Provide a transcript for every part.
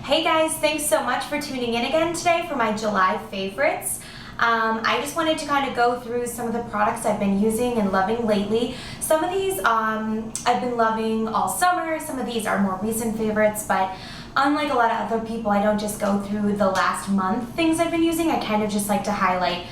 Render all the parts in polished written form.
Hey guys, thanks so much for tuning in again today for my July favorites. I just wanted to kind of go through some of the products I've been using and loving lately. Some of these I've been loving all summer, some of these are more recent favorites, but unlike a lot of other people, I don't just go through the last month things I've been using. I kind of just like to highlight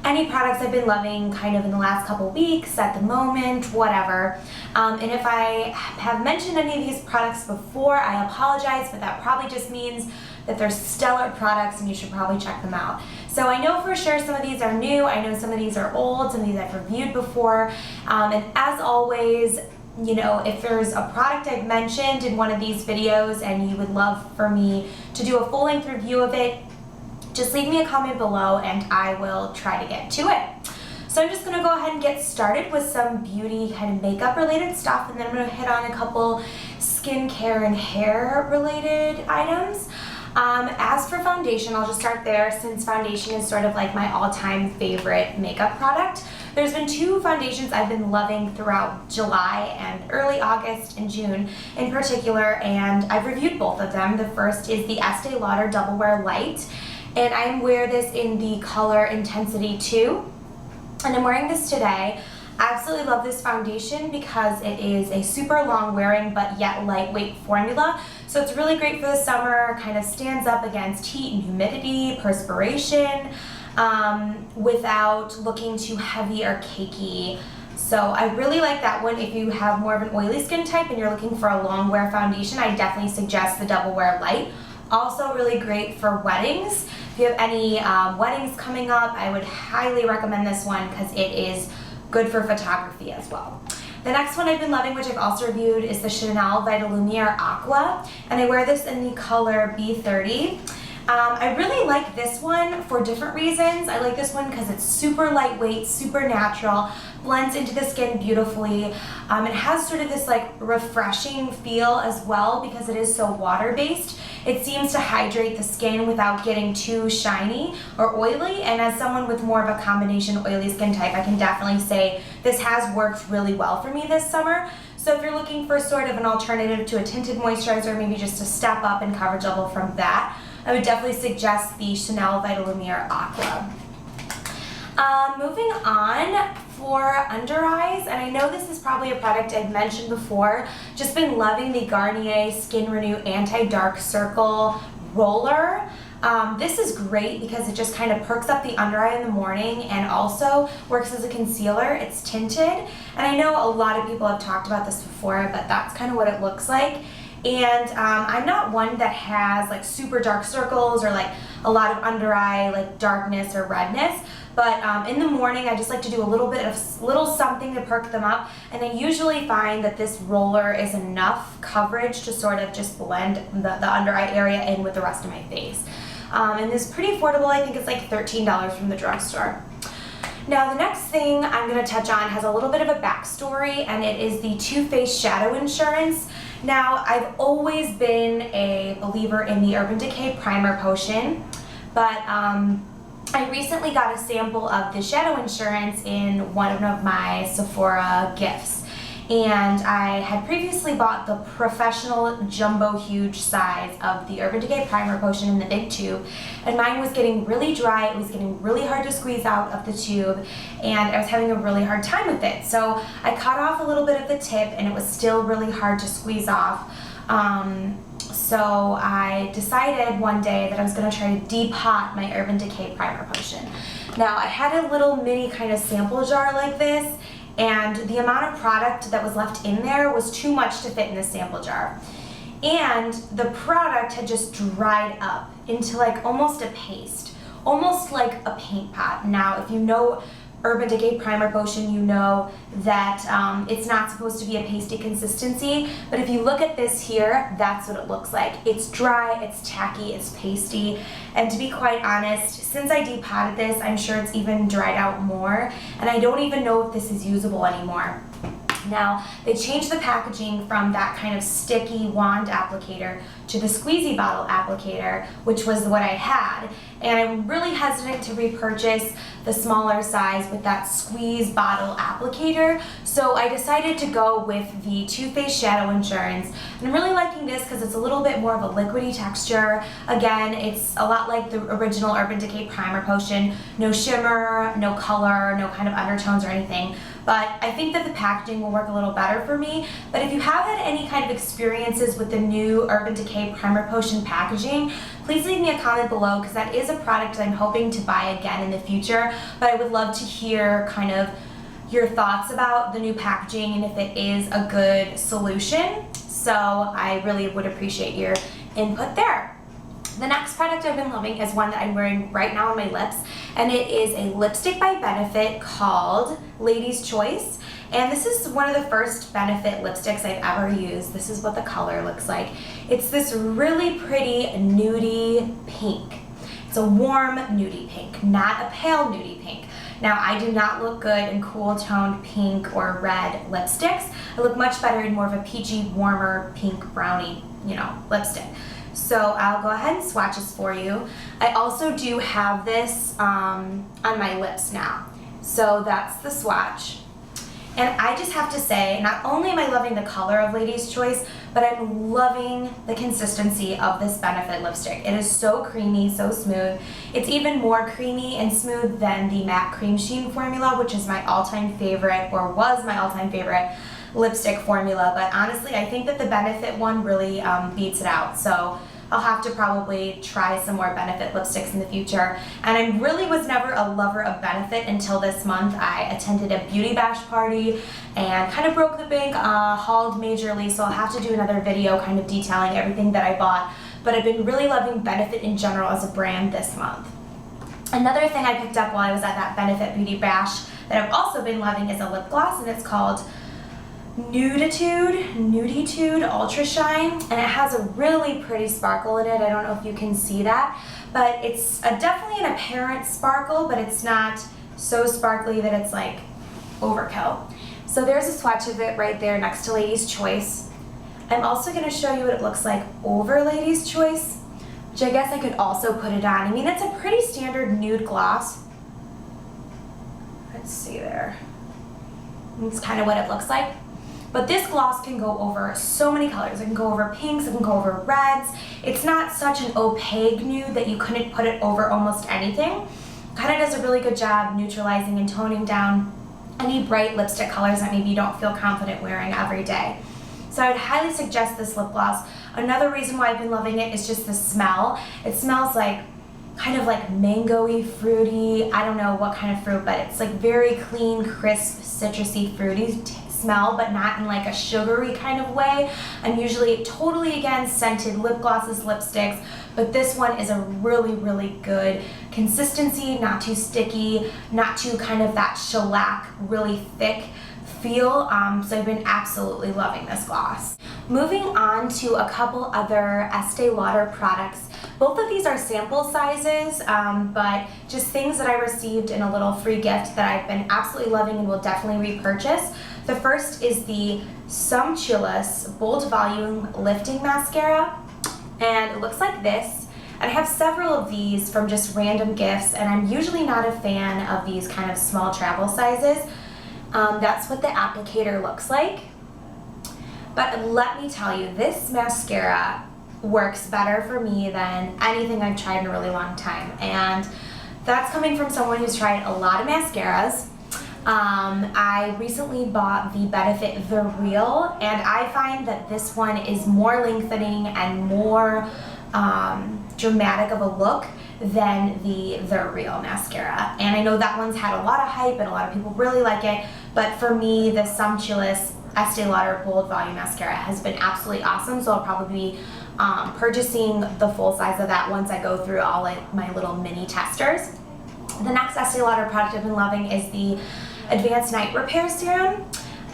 any products I've been loving kind of in the last couple weeks, at the moment, whatever. And if I have mentioned any of these products before, I apologize, but that probably just means that they're stellar products and you should probably check them out. So I know for sure some of these are new, I know some of these are old, some of these I've reviewed before, and as always, you know, if there's a product I've mentioned in one of these videos and you would love for me to do a full-length review of it, just leave me a comment below and I will try to get to it. So I'm just going to go ahead and get started with some beauty kind of makeup related stuff, and then I'm going to hit on a couple skincare and hair related items. As for foundation, I'll just start there since foundation is sort of like my all-time favorite makeup product. There's been two foundations I've been loving throughout July and early August and June in particular, and I've reviewed both of them. The first is the Estee Lauder Double Wear Light, and I wear this in the color Intensity 2, and I'm wearing this today. I absolutely love this foundation because it is a super long wearing but yet lightweight formula. So it's really great for the summer, kind of stands up against heat and humidity, perspiration, without looking too heavy or cakey. So I really like that one. If you have more of an oily skin type and you're looking for a long wear foundation, I definitely suggest the Double Wear Light. Also really great for weddings. If you have any weddings coming up, I would highly recommend this one because it is good for photography as well. The next one I've been loving, which I've also reviewed, is the Chanel Vitalumiere Aqua, and I wear this in the color B30. I really like this one for different reasons. I like this one because it's super lightweight, super natural, blends into the skin beautifully. It has sort of this like refreshing feel as well because it is so water-based. It seems to hydrate the skin without getting too shiny or oily, and as someone with more of a combination oily skin type, I can definitely say this has worked really well for me this summer. So if you're looking for sort of an alternative to a tinted moisturizer, maybe just a step up in coverage level from that, I would definitely suggest the Chanel Vitalumiere Aqua. Moving on for under eyes, and I know this is probably a product I've mentioned before, just been loving the Garnier Skin Renew Anti-Dark Circle Roller. This is great because it just kind of perks up the under eye in the morning and also works as a concealer. It's tinted, and I know a lot of people have talked about this before, but that's kind of what it looks like. And I'm not one that has like super dark circles or like a lot of under eye like darkness or redness, but in the morning I just like to do a little something to perk them up, and I usually find that this roller is enough coverage to sort of just blend the under eye area in with the rest of my face. And this is pretty affordable. I think it's like $13 from the drugstore. Now the next thing I'm going to touch on has a little bit of a backstory, and it is the Too Faced Shadow Insurance. Now I've always been a believer in the Urban Decay Primer Potion, but I recently got a sample of the Shadow Insurance in one of my Sephora gifts. And I had previously bought the professional jumbo huge size of the Urban Decay Primer Potion in the big tube, and mine was getting really dry. It was getting really hard to squeeze out of the tube, and I was having a really hard time with it. So I cut off a little bit of the tip, and it was still really hard to squeeze off. So I decided one day that I was going to try to depot my Urban Decay Primer Potion. Now I had a little mini kind of sample jar like this, and the amount of product that was left in there was too much to fit in the sample jar. And the product had just dried up into like almost a paste, almost like a paint pot. Now, if you know Urban Decay Primer Potion, you know that it's not supposed to be a pasty consistency, but if you look at this here, that's what it looks like. It's dry, it's tacky, it's pasty, and to be quite honest, since I depotted this, I'm sure it's even dried out more, and I don't even know if this is usable anymore. Now, they changed the packaging from that kind of sticky wand applicator to the squeezy bottle applicator, which was what I had. And I'm really hesitant to repurchase the smaller size with that squeeze bottle applicator. So I decided to go with the Too Faced Shadow Insurance. And I'm really liking this because it's a little bit more of a liquidy texture. Again, it's a lot like the original Urban Decay Primer Potion. No shimmer, no color, no kind of undertones or anything. But I think that the packaging will work a little better for me. But if you have had any kind of experiences with the new Urban Decay Primer Potion packaging, please leave me a comment below, because that is a product that I'm hoping to buy again in the future. But I would love to hear kind of your thoughts about the new packaging and if it is a good solution. So I really would appreciate your input there. The next product I've been loving is one that I'm wearing right now on my lips, and it is a lipstick by Benefit called Lady's Choice. And this is one of the first Benefit lipsticks I've ever used. This is what the color looks like. It's this really pretty nudie pink. It's a warm nudie pink, not a pale nudie pink. Now, I do not look good in cool toned pink or red lipsticks. I look much better in more of a peachy, warmer pink brownie, lipstick. So I'll go ahead and swatch this for you. I also do have this on my lips now. So that's the swatch. And I just have to say, not only am I loving the color of Lady's Choice, but I'm loving the consistency of this Benefit lipstick. It is so creamy, so smooth. It's even more creamy and smooth than the Matte Cream Sheen formula, which is my all-time favorite, or was my all-time favorite lipstick formula. But honestly, I think that the Benefit one really beats it out. So I'll have to probably try some more Benefit lipsticks in the future. And I really was never a lover of Benefit until this month. I attended a beauty bash party and kind of broke the bank, hauled majorly, so I'll have to do another video kind of detailing everything that I bought. But I've been really loving Benefit in general as a brand this month. Another thing I picked up while I was at that Benefit beauty bash that I've also been loving is a lip gloss, and it's called Nuditude Ultra Shine, and it has a really pretty sparkle in it. I don't know if you can see that, but it's definitely an apparent sparkle, but it's not so sparkly that it's like overkill. So there's a swatch of it right there next to Lady's Choice. I'm also going to show you what it looks like over Lady's Choice, which I guess I could also put it on. I mean, it's a pretty standard nude gloss. Let's see there. It's kind of what it looks like. But this gloss can go over so many colors. It can go over pinks, it can go over reds. It's not such an opaque nude that you couldn't put it over almost anything. Kind of does a really good job neutralizing and toning down any bright lipstick colors that maybe you don't feel confident wearing every day. So I would highly suggest this lip gloss. Another reason why I've been loving it is just the smell. It smells like kind of like mango-y, fruity, I don't know what kind of fruit, but it's like very clean, crisp, citrusy, fruity smell, but not in like a sugary kind of way. I'm usually totally against scented lip glosses, lipsticks, but this one is a really, really good consistency, not too sticky, not too kind of that shellac, really thick feel. So I've been absolutely loving this gloss. Moving on to a couple other Estee Lauder products. Both of these are sample sizes, but just things that I received in a little free gift that I've been absolutely loving and will definitely repurchase. The first is the Sumptuous Bold Volume Lifting Mascara, and it looks like this. And I have several of these from just random gifts, and I'm usually not a fan of these kind of small travel sizes. That's what the applicator looks like. But let me tell you, this mascara works better for me than anything I've tried in a really long time. And that's coming from someone who's tried a lot of mascaras. I recently bought the Benefit The Real, and I find that this one is more lengthening and more dramatic of a look than the Real mascara. And I know that one's had a lot of hype and a lot of people really like it, but for me, the Sumptuous Estee Lauder Bold Volume Mascara has been absolutely awesome, so I'll probably be purchasing the full size of that once I go through all my little mini testers. The next Estee Lauder product I've been loving is the Advanced Night Repair Serum.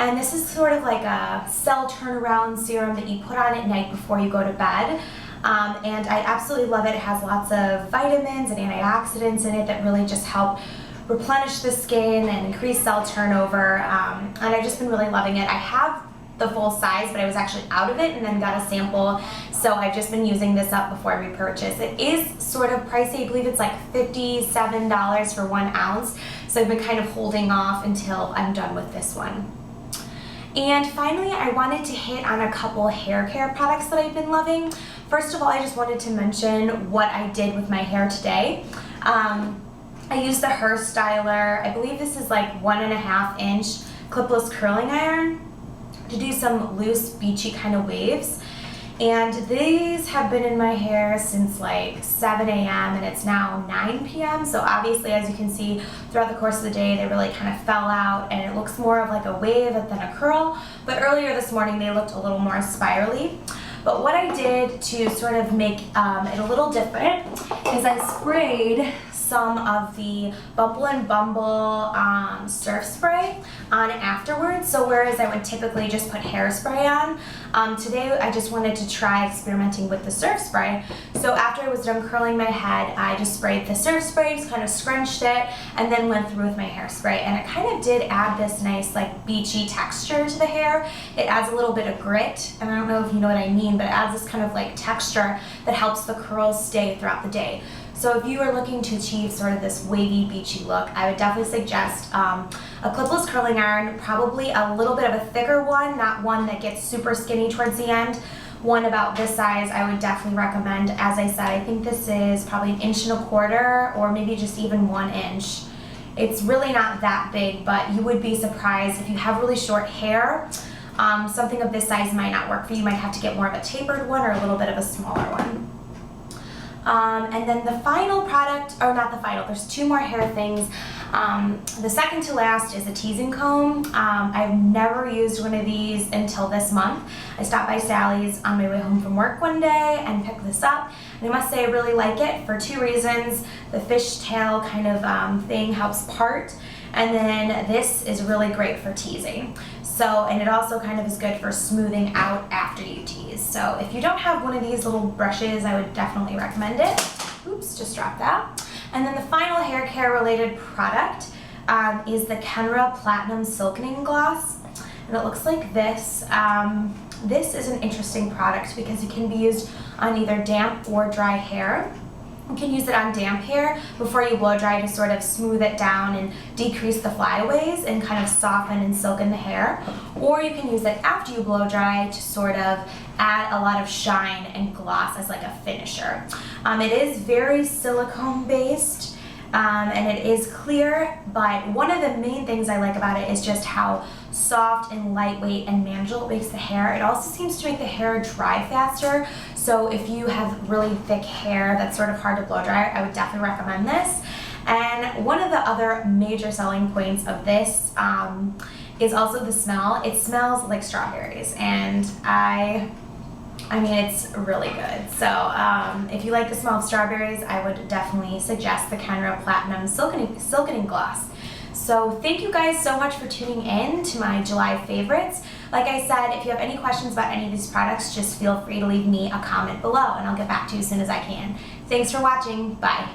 And this is sort of like a cell turnaround serum that you put on at night before you go to bed. And I absolutely love it. It has lots of vitamins and antioxidants in it that really just help replenish the skin and increase cell turnover, and I've just been really loving it. I have the full size, but I was actually out of it and then got a sample, so I've just been using this up before I repurchase. It is sort of pricey. I believe it's like $57 for 1 ounce, so I've been kind of holding off until I'm done with this one. And finally, I wanted to hit on a couple hair care products that I've been loving. First of all, I just wanted to mention what I did with my hair today. I used the Her Styler, I believe this is like 1.5 inch clipless curling iron, to do some loose, beachy kind of waves. And these have been in my hair since like 7 a.m. and it's now 9 p.m. So obviously, as you can see, throughout the course of the day, they really kind of fell out and it looks more of like a wave than a curl. But earlier this morning, they looked a little more spirally. But what I did to sort of make it a little different is I sprayed some of the Bumble and Bumble surf spray on afterwards. So whereas I would typically just put hairspray on, today I just wanted to try experimenting with the surf spray. So after I was done curling my head, I just sprayed the surf spray, just kind of scrunched it, and then went through with my hairspray. And it kind of did add this nice like beachy texture to the hair. It adds a little bit of grit, and I don't know if you know what I mean, but it adds this kind of like texture that helps the curls stay throughout the day. So if you are looking to achieve sort of this wavy, beachy look, I would definitely suggest a clipless curling iron, probably a little bit of a thicker one, not one that gets super skinny towards the end. One about this size I would definitely recommend. As I said, I think this is probably 1.25 inches or maybe just even 1 inch. It's really not that big, but you would be surprised if you have really short hair. Something of this size might not work for you. You might have to get more of a tapered one or a little bit of a smaller one. And then the final product, or not the final, there's 2 more hair things. The second to last is a teasing comb. I've never used one of these until this month. I stopped by Sally's on my way home from work one day and picked this up. And I must say I really like it for 2 reasons. The fishtail kind of thing helps part. And then this is really great for teasing. So, and it also kind of is good for smoothing out after you tease. So if you don't have one of these little brushes, I would definitely recommend it. Oops, just dropped that. And then the final hair care related product is the Kenra Platinum Silkening Gloss. And it looks like this. This is an interesting product because it can be used on either damp or dry hair. You can use it on damp hair before you blow dry to sort of smooth it down and decrease the flyaways and kind of soften and silken the hair. Or you can use it after you blow dry to sort of add a lot of shine and gloss as like a finisher. It is very silicone based and it is clear, but one of the main things I like about it is just how soft and lightweight and manageable it makes the hair. It also seems to make the hair dry faster. So if you have really thick hair that's sort of hard to blow dry, I would definitely recommend this. And one of the other major selling points of this is also the smell. It smells like strawberries, and I mean, it's really good. So if you like the smell of strawberries, I would definitely suggest the Kenra Platinum Silkening Gloss. So thank you guys so much for tuning in to my July favorites. Like I said, if you have any questions about any of these products, just feel free to leave me a comment below and I'll get back to you as soon as I can. Thanks for watching. Bye.